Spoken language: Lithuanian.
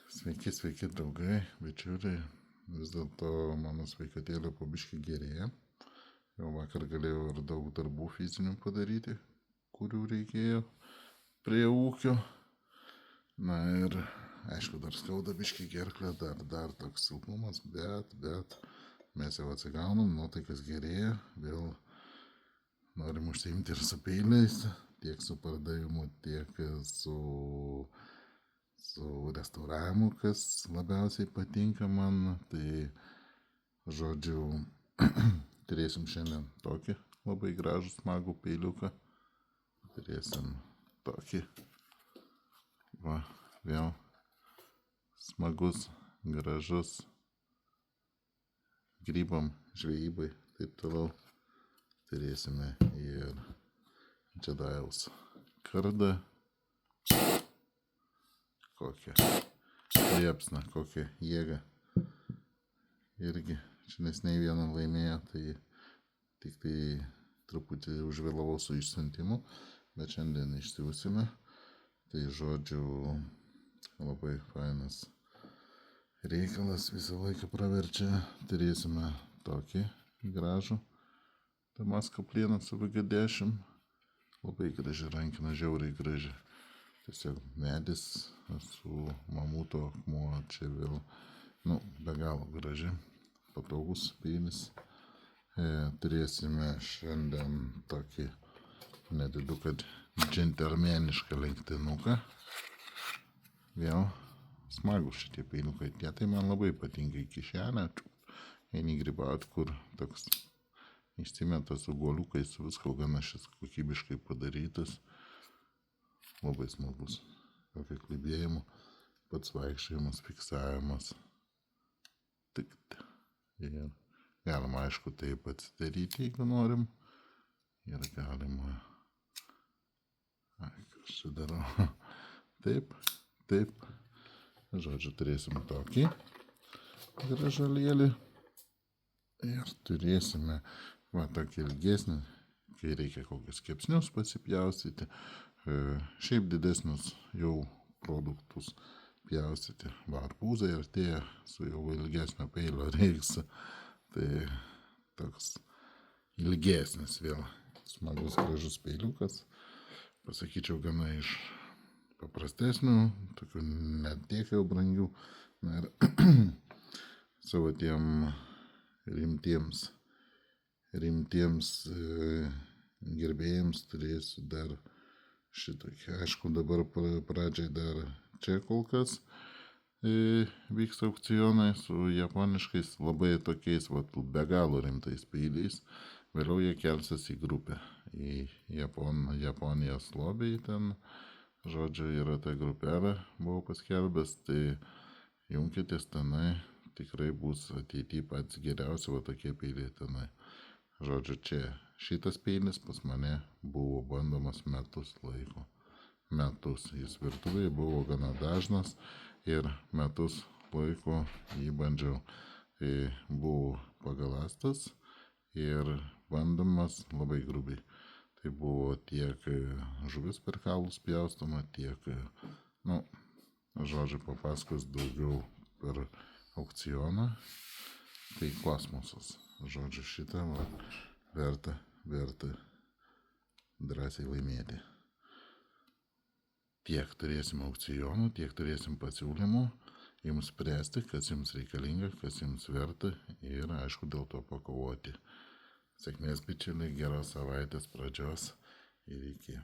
Sveiki, draugai, bičiuliai. Vis dėlto mano sveikatėlė po biškį gerėja. Jau vakar galėjau ir daug darbų fizinių padaryti, kurių reikėjo prie ūkio. Na ir, aišku, dar skauda biškį gerklę, dar toks silpnumas, bet mes jau atsigaunam, nuotaikas gerėja, vėl norim užsiimti ir su peiliais, tiek su pardavimu, tiek su restauravimu, kas labiausiai patinka man. Tai, žodžiu, turėsim šiandien tokį labai gražų smagų peiliuką. Turėsim tokį, va, vėl smagus, gražus, grybam, žvejybai, taip toliau. Turėsime ir Džedajaus kardą, kokią liepsną, kokią jėgą. Irgi čia neseniai vieną laimėjo, tai tik tai truputį užvėlavau su išsiuntimu, bet šiandien išsiųsime. Tai žodžiu, labai fainas reikalas, visą laiką praverčia. Turėsime tokį gražų Damasko plieną su VG10. Labai graži rankina, žiauriai graži. Tiesiog medis su mamuto akmuo, čia vėl, be galo graži, patogus peilis. Turėsime šiandien tokį nediduką džentelmenišką lenktinuką. Vėl smagus šitie peiliukai, tai man labai patinka į kišenę, eini grybauti, kur toks išsimeta su guoliukais, visko gana šis kokybiškai padarytas. Labai smagus, tokio klibėjimo, pats vaikščiojimas, fiksavimas. Ir galima, aišku, taip atsidaryti, jeigu norim. Ir galima, kas čia darau, taip. Žodžiu, turėsim tokį gražalėlį. Ir turėsime, tokį ilgesnį, kai reikia kokius kepsnius pasipjaustyti. Šiaip didesnius jau produktus pjaustyti. Arbūzai artėja, su jau ilgesnio peilio reiks. Tai toks ilgesnis vėl smagus gražus peiliukas. Pasakyčiau, gana iš paprastesnių, tokių net tiek jau brangių. Na ir savo tiem rimtiems gerbėjams turėsiu dar šitokį. Aišku, dabar pradžiai dar čia kol kas vyksta aukcionai su japoniškais, labai tokiais be galo rimtais peiliais. Vėliau jie kelsis į grupę, į Japonijos lobį ten. Žodžiu, yra ta grupelė, buvau paskelbęs, tai junkitės tenai, tikrai bus ateityje pats geriausi tokie peiliai tenai. Žodžiu, čia šitas peilis pas mane buvo bandomas metus laiko. Metus jis virtuvėje buvo gana dažnas ir metus laiko jį bandžiau. Buvo pagalastas ir bandomas labai grubiai. Tai buvo tiek žuvis per kaulus pjaustoma, tiek, žodžiu, papasakos daugiau per aukcioną. Tai kosmosas. Žodžiu, šitą verta drąsiai laimėti. Tiek turėsim aukcionų, tiek turėsim pasiūlymų jums spręsti, kas jums reikalinga, kas jums verta ir, aišku, dėl to pakovoti. Sėkmės, bičiuliai, geros savaitės pradžios ir iki.